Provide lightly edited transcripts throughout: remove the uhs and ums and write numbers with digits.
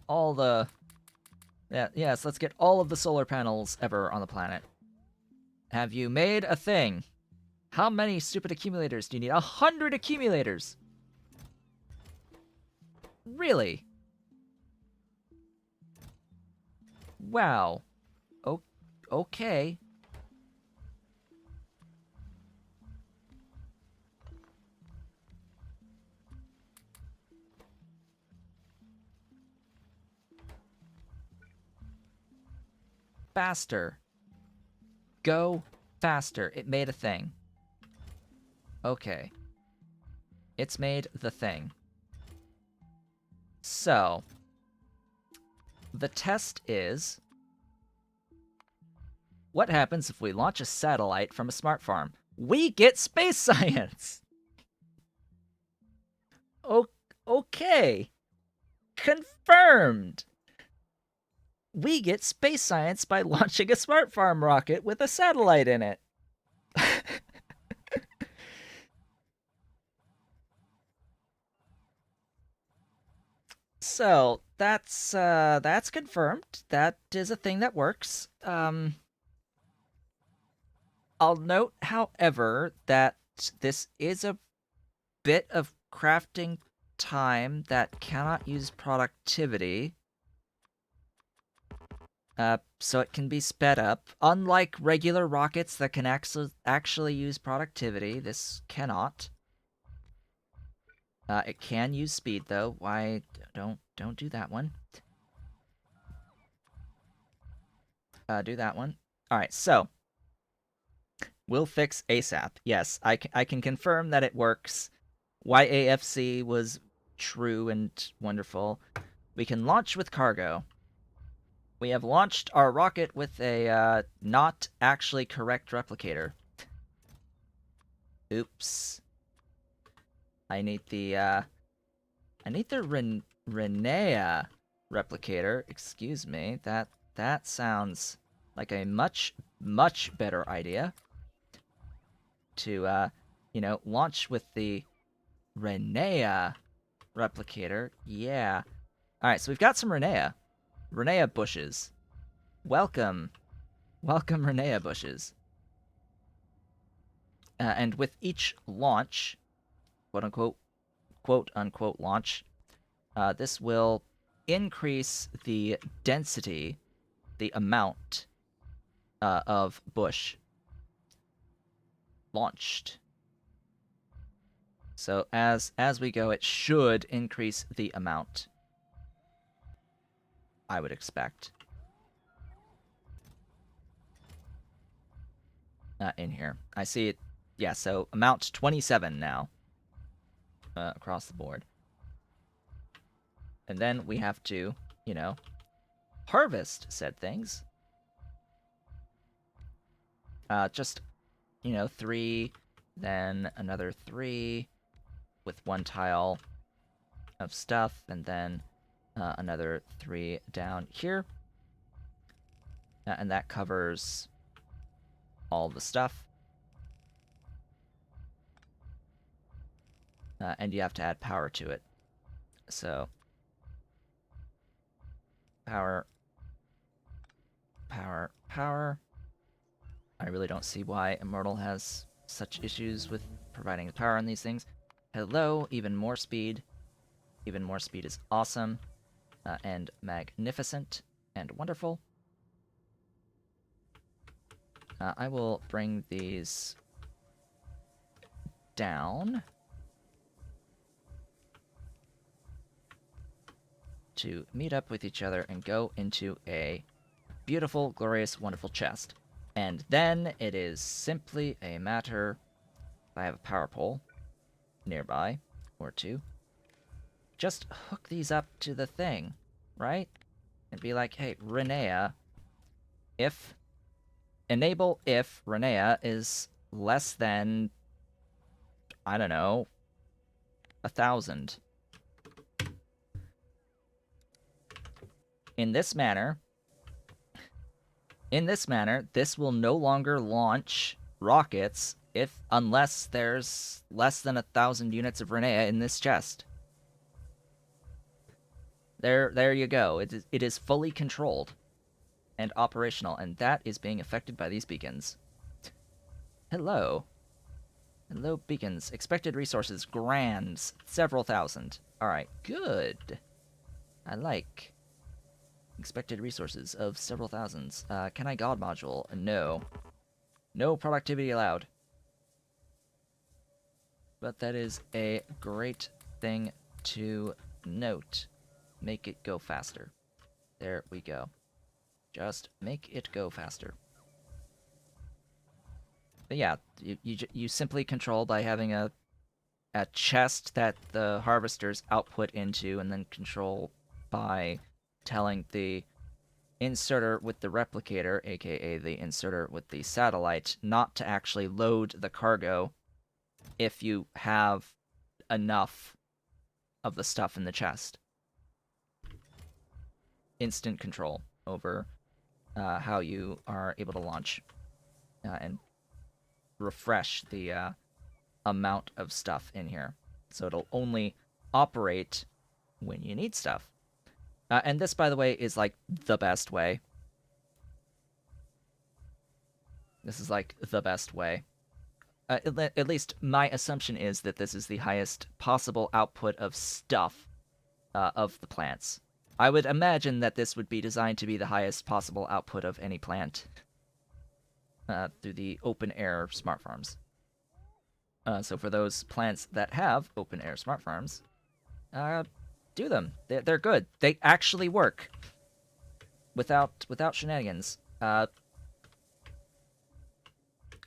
all the... Yeah, yes, let's get all of the solar panels ever on the planet. Have you made a thing? How many stupid accumulators do you need? 100 accumulators! Really? Wow. Oh, okay. Faster. Go faster. It made a thing. Okay. It's made the thing. So, the test is... What happens if we launch a satellite from a smart farm? We get space science! Okay. Confirmed! We get space science by launching a smart farm rocket with a satellite in it. So, that's confirmed. That is a thing that works. I'll note, however, that this is a bit of crafting time that cannot use productivity. So it can be sped up. Unlike regular rockets that can actually use productivity, this cannot. It can use speed, though. Why don't do that one? Do that one. All right, so we'll fix ASAP. Yes, I can confirm that it works. YAFC was true and wonderful. We can launch with cargo. We have launched our rocket with a not actually correct replicator. Oops. I need the Renea replicator. Excuse me. That sounds like a much better idea. To launch with the Renea replicator. Yeah. All right, so we've got some Renea bushes. Welcome, Renea bushes. And with each launch, quote unquote launch, this will increase the density, the amount of bush launched. So as we go, it should increase the amount, I would expect. In here. I see it. Yeah, so amount 27 now. Across the board. And then we have to, harvest said things. Just, 3, then another 3 with 1 tile of stuff, and then another 3 down here. And that covers all the stuff. And you have to add power to it. So, power. I really don't see why Immortal has such issues with providing power on these things. Hello, even more speed. Even more speed is awesome. And magnificent and wonderful. I will bring these down to meet up with each other and go into a beautiful, glorious, wonderful chest. And then it is simply a matter, if I have a power pole nearby, or 2, just hook these up to the thing, right? And be like, hey, Renea, enable if Renea is less than, I don't know, 1,000. In this manner, this will no longer launch rockets unless there's less than 1,000 units of Renea in this chest. There you go. It is fully controlled and operational, and that is being affected by these beacons. Hello. Hello, beacons. Expected resources, grands, several thousand. Alright, good. I like. Expected resources of several thousands. Can I god module? No. No productivity allowed. But that is a great thing to note. Make it go faster. There we go. Just make it go faster. But yeah, you simply control by having a chest that the harvesters output into, and then control by telling the inserter with the replicator, aka the inserter with the satellite, not to actually load the cargo if you have enough of the stuff in the chest. Instant control over how you are able to launch and refresh the amount of stuff in here. So it'll only operate when you need stuff. And this, by the way, is like the best way. This is like the best way. At least my assumption is that this is the highest possible output of stuff of the plants. I would imagine that this would be designed to be the highest possible output of any plant through the open air smart farms. So for those plants that have open air smart farms, do them. They're good. They actually work without shenanigans.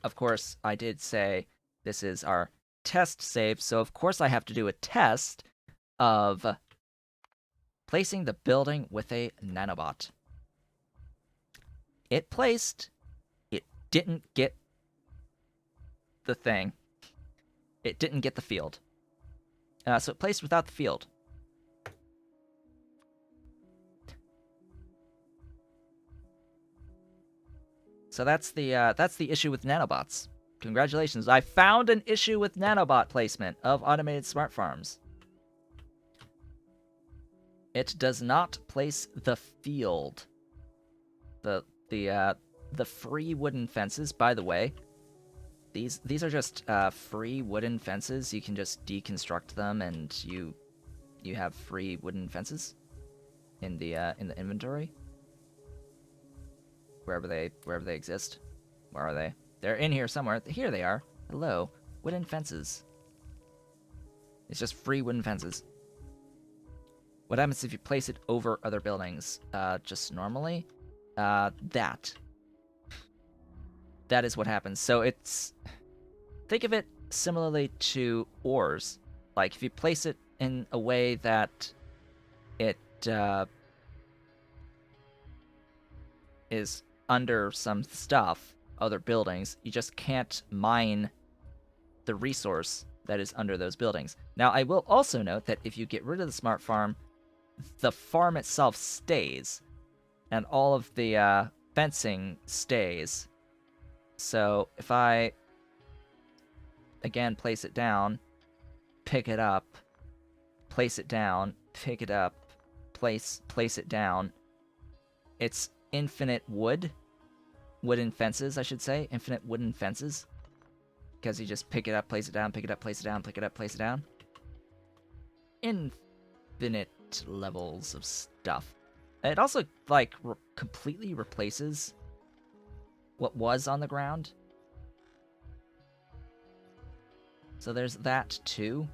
Of course, I did say this is our test save, so of course I have to do a test of placing the building with a nanobot. It placed. It didn't get the thing. It didn't get the field. So it placed without the field. So that's the issue with nanobots. Congratulations, I found an issue with nanobot placement of automated smart farms. It does not place the field. The free wooden fences, by the way. These are just free wooden fences. You can just deconstruct them, and you have free wooden fences in the inventory. Wherever they exist. Where are they? They're in here somewhere. Here they are. Hello. Wooden fences. It's just free wooden fences. What happens if you place it over other buildings? Just normally? That is what happens. So it's... Think of it similarly to ores. Like, if you place it in a way that it is under some stuff, other buildings, you just can't mine the resource that is under those buildings. Now, I will also note that if you get rid of the smart farm, the farm itself stays, and all of the fencing stays. So if I, again, place it down, pick it up, place it down, pick it up, place it down, it's infinite wooden fences, I should say, infinite wooden fences, because you just pick it up, place it down, pick it up, place it down, pick it up, place it down. Infinite levels of stuff. And it also, like, completely replaces what was on the ground. So there's that, too.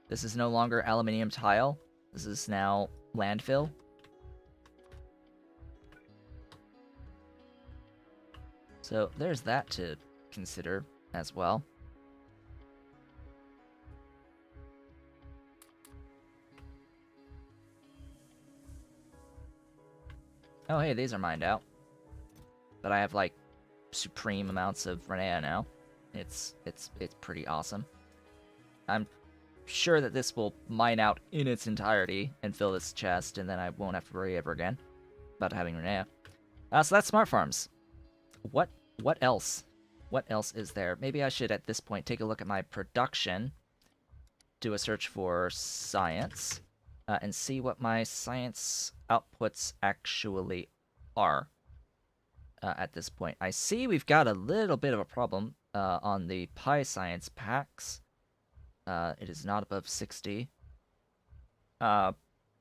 This is no longer aluminium tile. This is now landfill. So there's that to consider as well. Oh, hey, these are mined out. But I have, like, supreme amounts of Renea now. It's pretty awesome. I'm sure that this will mine out in its entirety and fill this chest, and then I won't have to worry ever again about having Renea. So that's smart farms. What else? What else is there? Maybe I should, at this point, take a look at my production. Do a search for science. and see what my science outputs actually are at this point. I see we've got a little bit of a problem on the Pi Science packs. It is not above 60.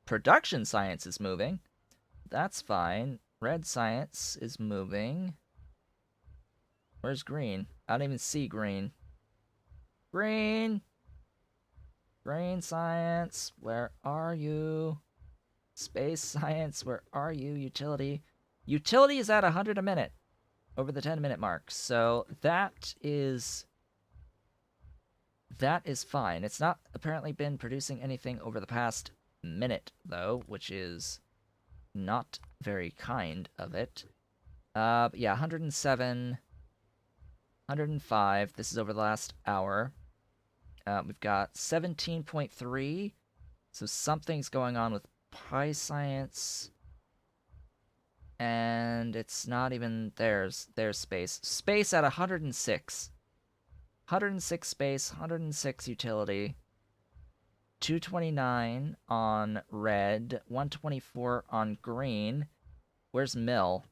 Production science is moving. That's fine. Red science is moving. Where's green? I don't even see green. Green! Green science, where are you? Space science, where are you? Utility. Utility is at 100 a minute, over the 10-minute mark. So that is fine. It's not apparently been producing anything over the past minute, though, which is not very kind of it. But yeah, 107, 105. This is over the last hour. We've got 17.3. So something's going on with Pi Science. And it's not even there's space. Space at 106. 106 space, 106 utility. 229 on red, 124 on green. Where's mill?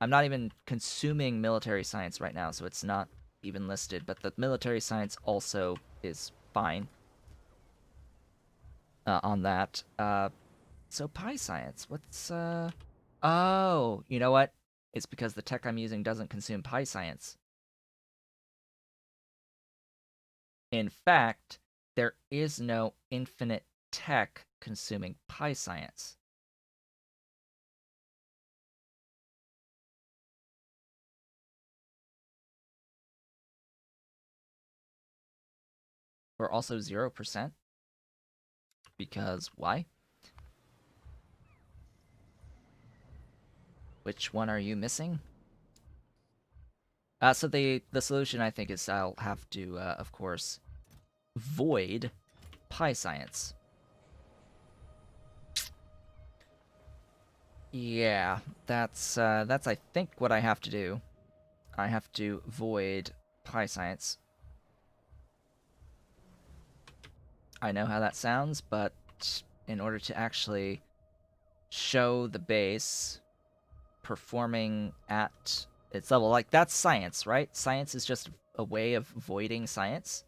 I'm not even consuming military science right now, so it's not even listed, but the military science also is fine on that. So Pi Science, what's oh, you know what? It's because the tech I'm using doesn't consume Pi Science. In fact, there is no infinite tech consuming Pi Science. We're also 0%. Because why? Which one are you missing? So the solution, I think, is I'll have to, of course, void Pi Science. Yeah, that's I think what I have to do. I have to void Pi Science. I know how that sounds, but in order to actually show the base performing at its level, like that's science, right? Science is just a way of voiding science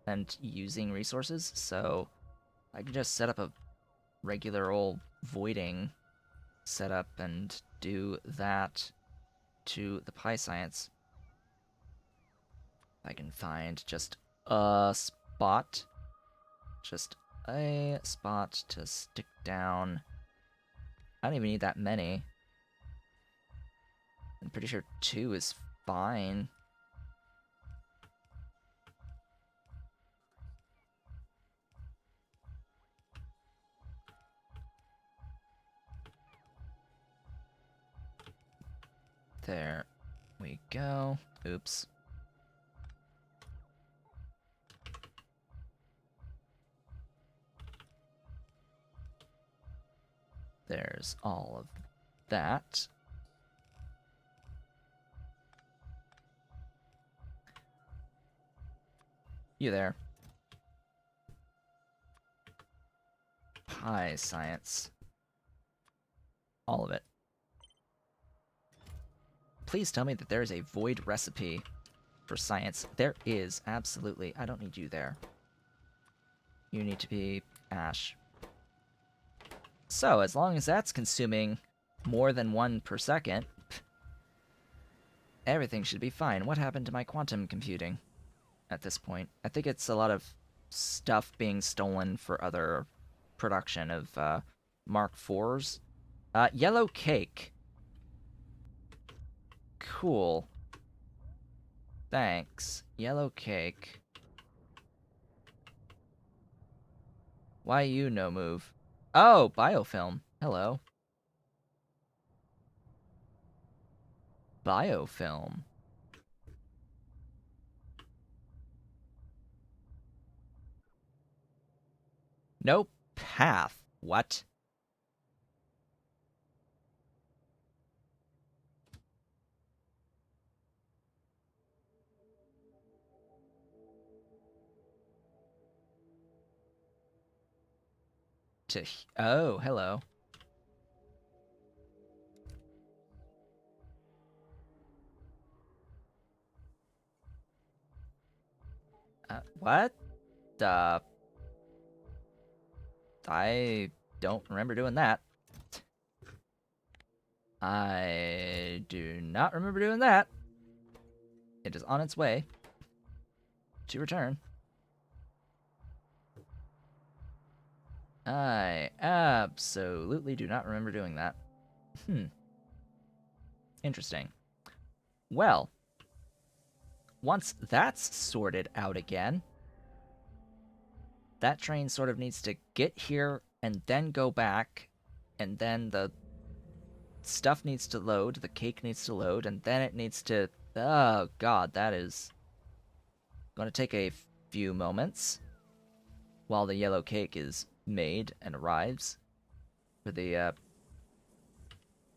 and using resources, so I can just set up a regular old voiding setup and do that to the Pi Science. I can find just a spot to stick down. I don't even need that many. I'm pretty sure 2 is fine. There we go. Oops. There's all of that. You there. Pi Science. All of it. Please tell me that there is a void recipe for science. There is, absolutely. I don't need you there. You need to be Ash. So, as long as that's consuming more than 1 per second, everything should be fine. What happened to my quantum computing at this point? I think it's a lot of stuff being stolen for other production of Mark IVs. Yellow cake. Cool. Thanks. Yellow cake. Why you no move? Oh, biofilm. Hello. Biofilm. No path. What? to... Oh, hello. What? I don't remember doing that. I do not remember doing that. It is on its way to return. I absolutely do not remember doing that. Interesting. Well, once that's sorted out again, that train sort of needs to get here and then go back, and then the stuff needs to load, the cake needs to load, and then it needs to... Oh god, that is going to take a few moments while the yellow cake is made and arrives for the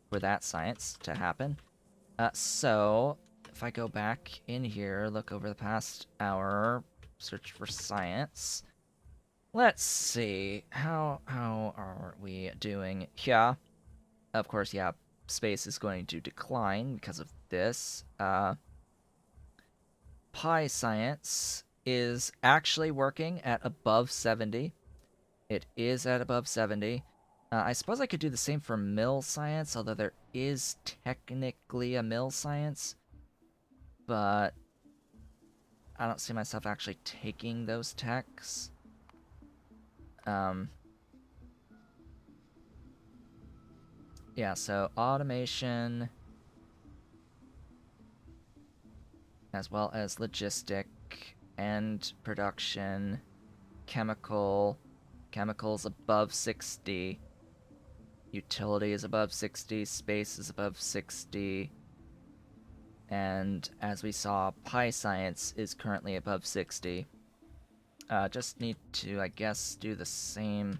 for that science to happen. So if I go back in here, look over the past hour, search for science. Let's see, how are we doing here? Of course, yeah, space is going to decline because of this. Pi science is actually working at above 70. It is at above 70. I suppose I could do the same for mill science, although there is technically a mill science. But I don't see myself actually taking those techs. Yeah, so automation, as well as logistic and production, chemicals above 60, utility is above 60, space is above 60, and as we saw, pi science is currently above 60. Just need to, I guess, do the same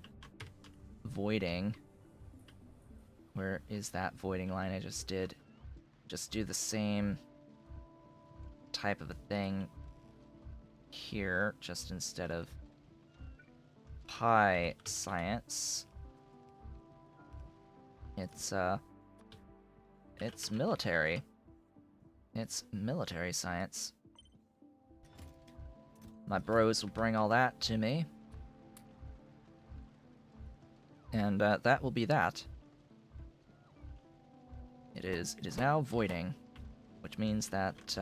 voiding. Where is that voiding line I just did? Just do the same type of a thing here, just instead of pi science. It's military. It's military science. My bros will bring all that to me. And that will be that. It is now voiding, which means that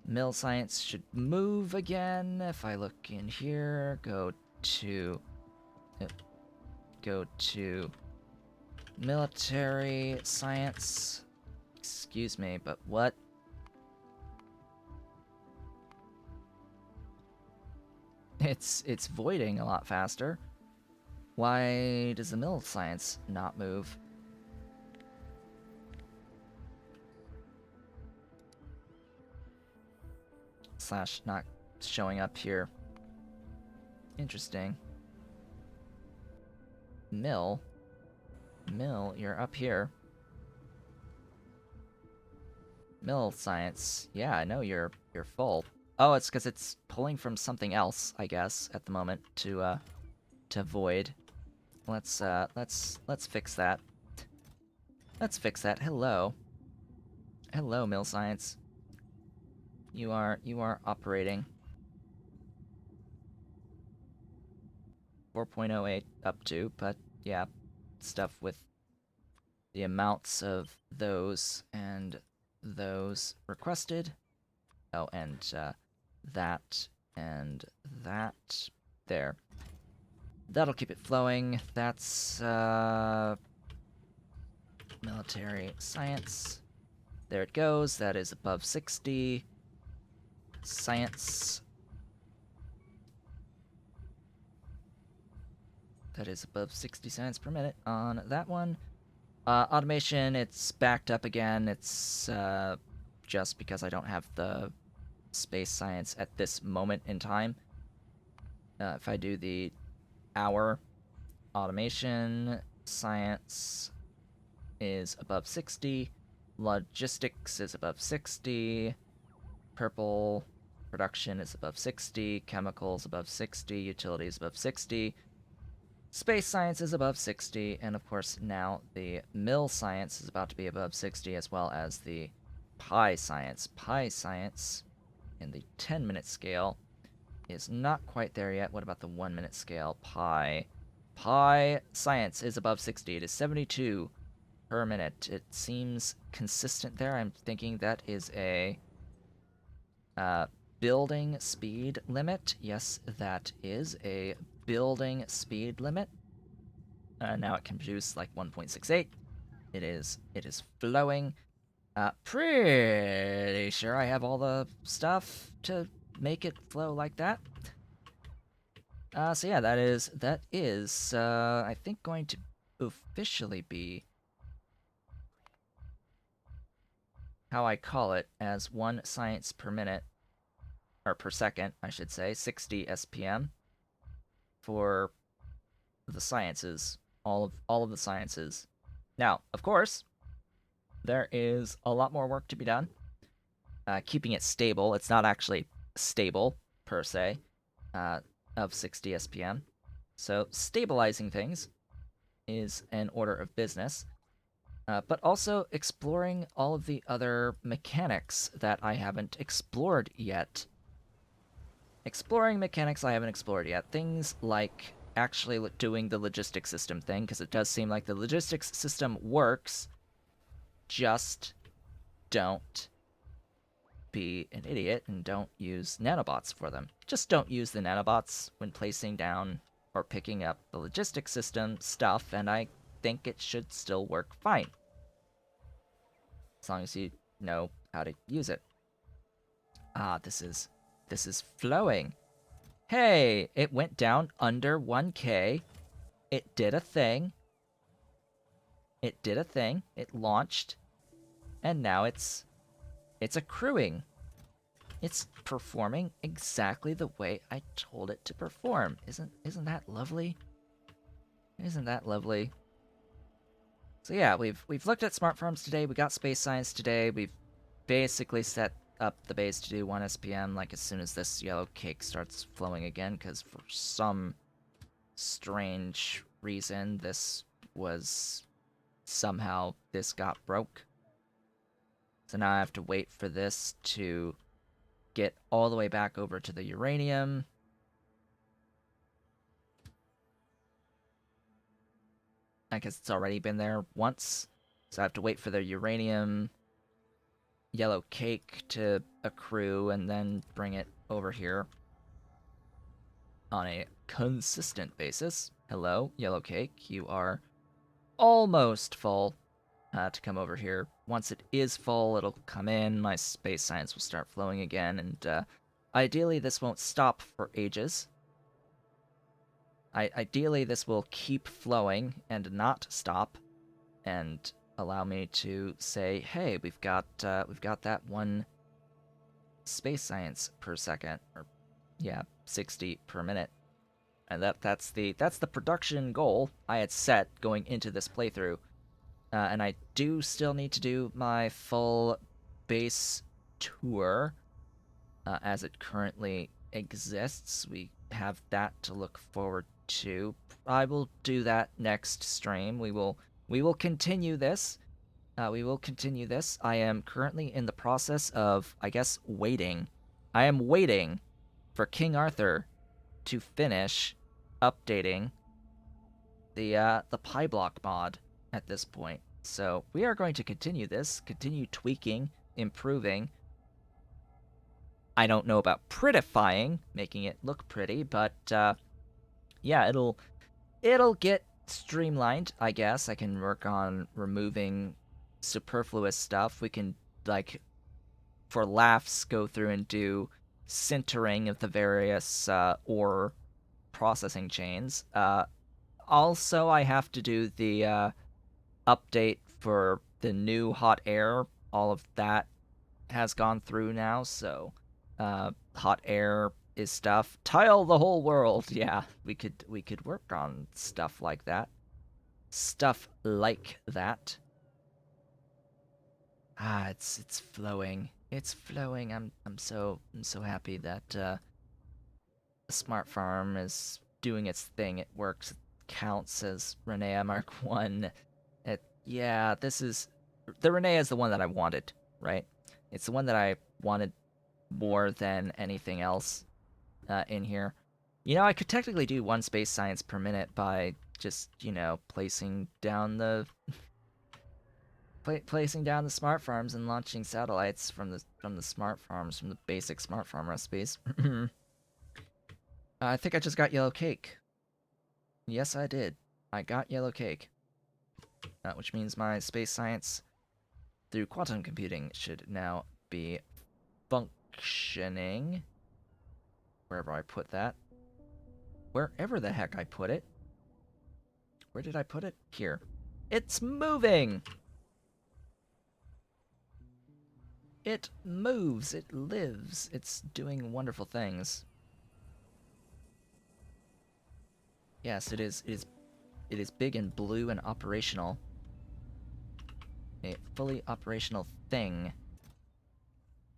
mill science should move again. If I look in here, go to military science. Excuse me, but what? It's voiding a lot faster. Why does the mill science not move? Slash not showing up here. Interesting. Mill, you're up here. Mill science. Yeah, I know you're full. Oh, it's because it's pulling from something else, I guess, at the moment to void. Let's fix that. Let's fix that. Hello. Hello, mill science. You are operating. 4.08 up to, but yeah, stuff with the amounts of those and those requested. Oh, and that and that. There. That'll keep it flowing. That's military science. There it goes. That is above 60. Science. That is above 60 science per minute on that one. Automation, it's backed up again. It's just because I don't have the space science at this moment in time. If I do the hour, automation science is above 60. Logistics is above 60. Purple production is above 60. Chemicals above 60. Utilities above 60. Space science is above 60, and of course now the mill science is about to be above 60, as well as the pi science. Pi science in the 10-minute scale is not quite there yet. What about the 1-minute scale? Pi. Pi science is above 60. It is 72 per minute. It seems consistent there. I'm thinking that is a uh, building speed limit. Yes, that is a building speed limit. Now it can produce like 1.68. It is flowing. Pretty sure I have all the stuff to make it flow like that. So yeah, that is I think going to officially be how I call it, as 1 science per minute, or per second, I should say, 60 SPM for the sciences, all of the sciences. Now, of course, there is a lot more work to be done. Keeping it stable. It's not actually stable per se, of 60 SPM. So stabilizing things is an order of business. But also exploring all of the other mechanics that I haven't explored yet. Exploring mechanics I haven't explored yet. Things like actually doing the logistics system thing, because it does seem like the logistics system works. Just don't be an idiot and don't use nanobots for them. Just don't use the nanobots when placing down or picking up the logistics system stuff, and I think it should still work fine. As long as you know how to use it. This is flowing. Hey, it went down under 1K. It did a thing. It did a thing. It launched. And now it's accruing. It's performing exactly the way I told it to perform. Isn't that lovely? Isn't that lovely? So yeah, we've looked at smart farms today. We got space science today. We've basically set up the base to do 1 SPM like as soon as this yellow cake starts flowing again, because for some strange reason this got broke. So now I have to wait for this to get all the way back over to the uranium. I guess it's already been there once. So I have to wait for the uranium yellow cake to accrue and then bring it over here on a consistent basis. Hello, yellow cake. You are almost full to come over here. Once it is full, it'll come in. My space science will start flowing again, and ideally this won't stop for ages. Ideally this will keep flowing and not stop, and allow me to say, hey, we've got that 1 space science per second, or yeah, 60 per minute, and that's the production goal I had set going into this playthrough. And I do still need to do my full base tour as it currently exists. We have that to look forward to. I will do that next stream. We will continue this. We will continue this. I am currently in the process of, I guess, waiting. I am waiting for King Arthur to finish updating the Pi block mod at this point. So we are going to continue this, continue tweaking, improving. I don't know about prettifying, making it look pretty, but yeah, it'll get streamlined, I guess. I can work on removing superfluous stuff. We can, like, for laughs, go through and do sintering of the various ore processing chains. Also, I have to do the update for the new hot air. All of that has gone through now, so hot air is stuff. Tile the whole world. Yeah, we could work on stuff like that. Stuff like that. It's flowing. It's flowing. I'm so happy that the smart farm is doing its thing. It works. It counts as Renea Mark 1. Yeah, this is... The Renea is the one that I wanted, right? It's the one that I wanted more than anything else in here. You know, I could technically do one space science per minute by just, you know, placing down the smart farms and launching satellites from the smart farms, from the basic smart farm recipes. I think I just got yellow cake. Yes, I did. I got yellow cake. Which means my space science through quantum computing should now be functioning. Wherever I put that. Wherever the heck I put it. Where did I put it? Here. It's moving! It moves, it lives, it's doing wonderful things. Yes, it is big and blue and operational. A fully operational thing.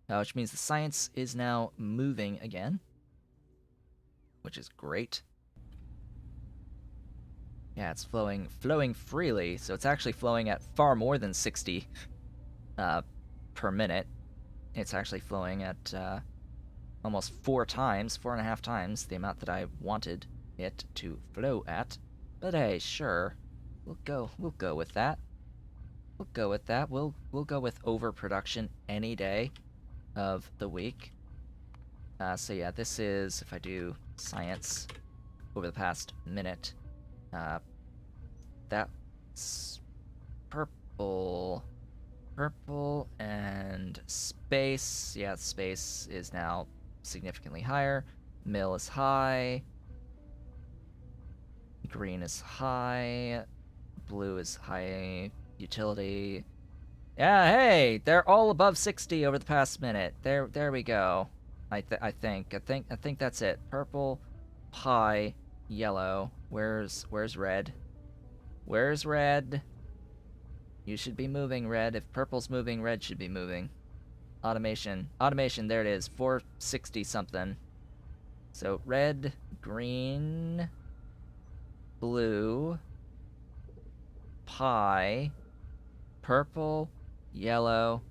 Which means the science is now moving again. Which is great. Yeah, it's flowing freely, so it's actually flowing at far more than 60 per minute. It's actually flowing at almost 4.5 times the amount that I wanted it to flow at. But hey, sure. We'll go with that. We'll go with that. We'll go with overproduction any day of the week. So yeah, this is, if I do science over the past minute, that's purple. Purple and space. Yeah, space is now significantly higher. Mill is high. Green is high. Blue is high. Utility. Yeah, hey, they're all above 60 over the past minute. There we go. I think that's it. Purple, high, yellow. Where's red? Where's red? You should be moving, red. If purple's moving, red should be moving. Automation. Automation, there it is. 460 something. So red, green, blue, pie, purple, yellow,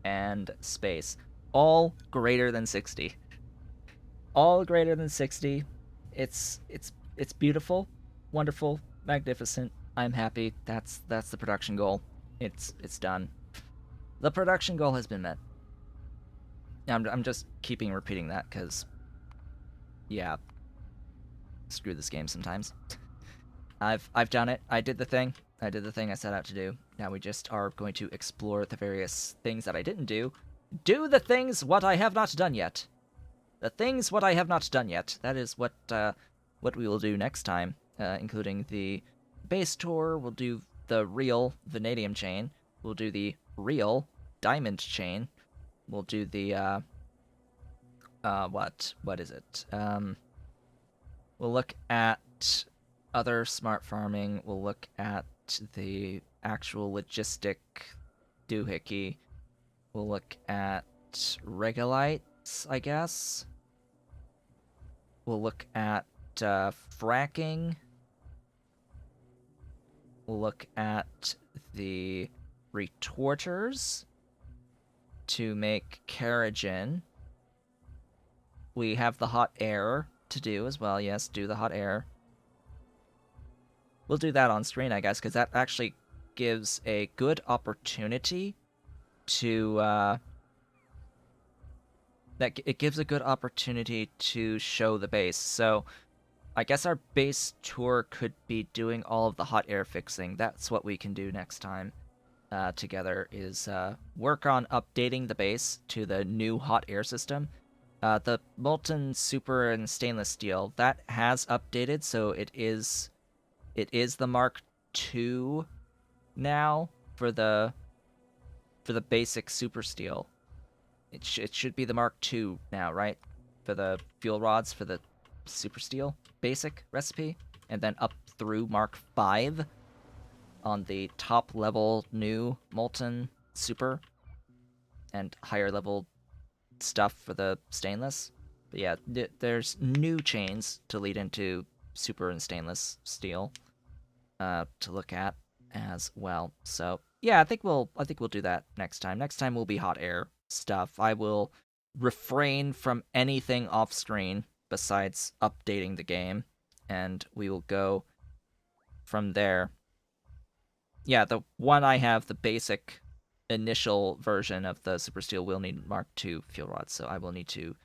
and space. All greater than 60. All greater than 60. It's beautiful, wonderful, magnificent. I'm happy. That's the production goal. It's done. The production goal has been met. I'm just keeping repeating that because, yeah, screw this game sometimes. I've done it. I did the thing. I did the thing I set out to do. Now we just are going to explore the various things that I didn't do. Do the things what I have not done yet. The things what I have not done yet. That is what we will do next time, including the base tour. We'll do the real vanadium chain. We'll do the real diamond chain. We'll do the what is it? We'll look at other smart farming. We'll look at the actual logistic doohickey. We'll look at regolites, I guess. We'll look at fracking. We'll look at the retorters to make kerogen. We have the hot air to do as well. Yes, do the hot air. We'll do that on screen, I guess, because that actually gives a good opportunity to it gives a good opportunity to show the base. So I guess our base tour could be doing all of the hot air fixing. That's what we can do next time together, is work on updating the base to the new hot air system. The molten super and stainless steel, that has updated, so it is the Mark II now for the basic super steel. It should be the Mark II now, right? For the fuel rods for the super steel basic recipe, and then up through Mark V on the top level new molten super, and higher level stuff for the stainless. But yeah, there's new chains to lead into super and stainless steel to look at as well. So yeah, I think we'll do that next time. Next time will be hot air stuff. I will refrain from anything off screen besides updating the game, and we will go from there. Yeah, the one I have, the basic initial version of the Super Steel, will need Mark II fuel rods, so I will need to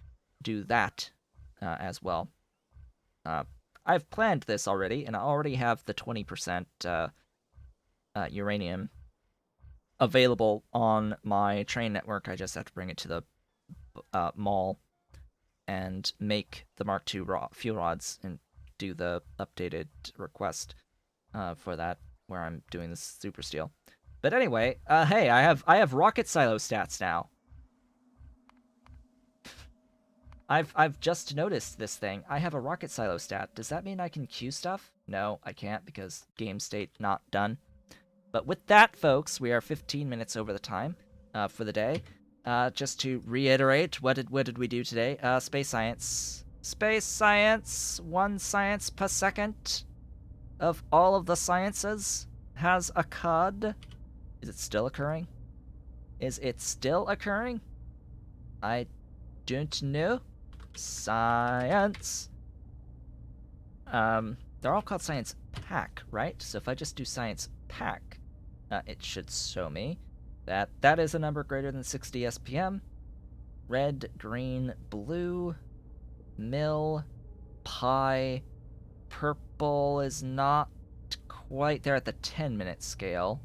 do that as well. I've planned this already, and I already have the 20% uranium available on my train network. I just have to bring it to the mall and make the Mark II fuel rods and do the updated request for that, where I'm doing this super steel. But anyway, hey, I have rocket silo stats now. I've just noticed this thing. I have a rocket silo stat. Does that mean I can queue stuff? No, I can't because game state not done. But with that, folks, we are 15 minutes over the time for the day. Just to reiterate, what did we do today? Space science. Space science. 1 science per second of all of the sciences has occurred. Is it still occurring? Is it still occurring? I don't know. Science. They're all called science pack, right? So if I just do science pack, it should show me that that is a number greater than 60 SPM. Red, green, blue, mill, pi, purple is not quite there at the 10-minute scale.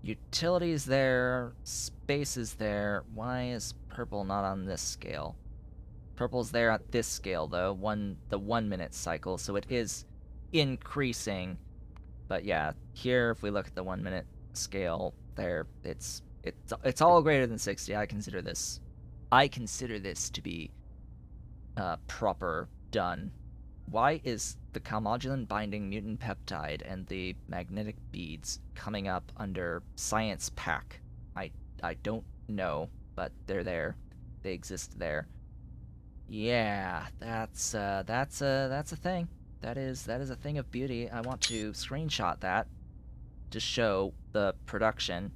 Utilities there, space is there. Why is purple not on this scale? Purple's there at this scale though, the 1-minute cycle, so it is increasing. But yeah, here if we look at the 1-minute scale, there it's all greater than 60. I consider this to be proper done. Why is the calmodulin binding mutant peptide and the magnetic beads coming up under science pack? I don't know, but they're there. They exist there. Yeah, that's a thing. That is a thing of beauty. I want to screenshot that to show the production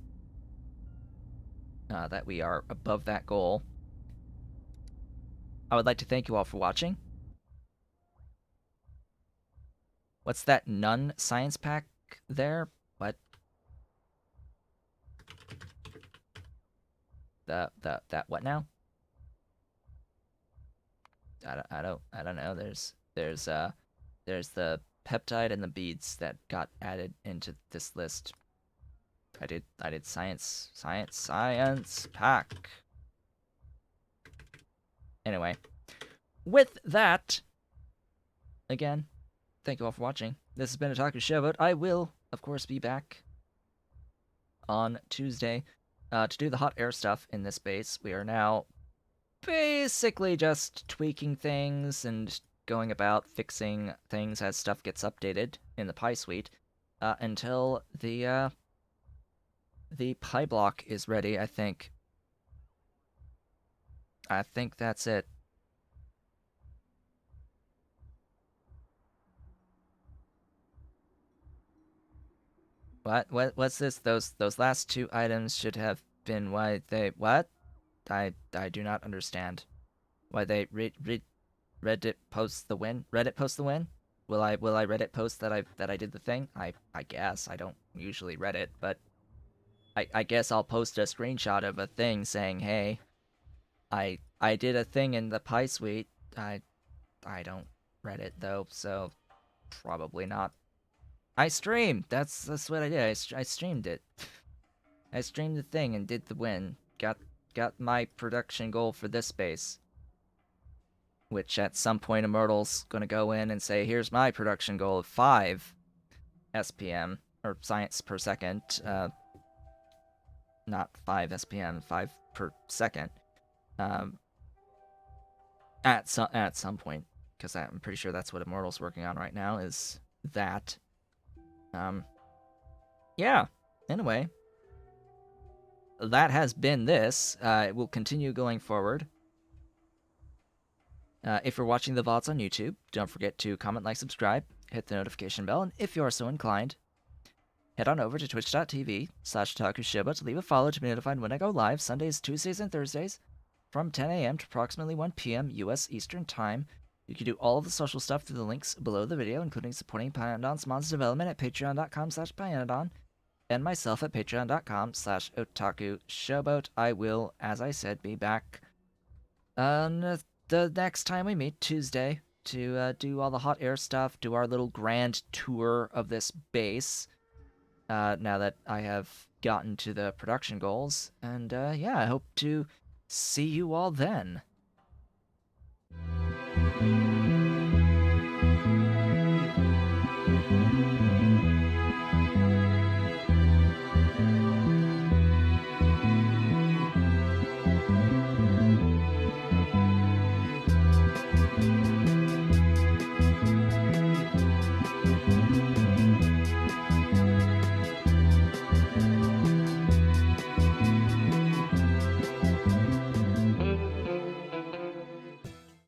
that we are above that goal. I would like to thank you all for watching. What's that none science pack there? What? That what now? I don't know. There's the peptide and the beads that got added into this list. I did science pack. Anyway, with that, again, thank you all for watching. This has been Otaku Showboat. I will, of course, be back on Tuesday to do the hot air stuff in this base. We are now basically just tweaking things and going about fixing things as stuff gets updated in the Pi suite until the Pi block is ready, I think. I think that's it. What's this? Those last 2 items should have been why they what? I do not understand. Why they Reddit post the win? Reddit post the win? Will I Reddit post that I did the thing? I guess I don't usually Reddit, but I guess I'll post a screenshot of a thing saying, "Hey, I did a thing in the Pi suite." I don't Reddit though, so probably not. I streamed. That's what I did. I streamed it. I streamed the thing and did the win. Got my production goal for this base. Which at some point Immortal's gonna go in and say, here's my production goal of 5 SPM, or science per second. Not 5 SPM, 5 per second. At some point, because I'm pretty sure that's what Immortal's working on right now, is that. Yeah, anyway. That has been this. It will continue going forward. If you're watching the VODs on YouTube, don't forget to comment, like, subscribe, hit the notification bell, and if you are so inclined, head on over to twitch.tv/Otaku Showboat to leave a follow to be notified when I go live Sundays, Tuesdays, and Thursdays from 10 a.m. to approximately 1 p.m. U.S. Eastern Time. You can do all of the social stuff through the links below the video, including supporting Pyanodon's Mon's development at patreon.com/Pyanodon and myself at patreon.com/Otaku Showboat. I will, as I said, be back on the next time we meet, Tuesday, to do all the hot air stuff, do our little grand tour of this base, now that I have gotten to the production goals. And yeah, I hope to see you all then.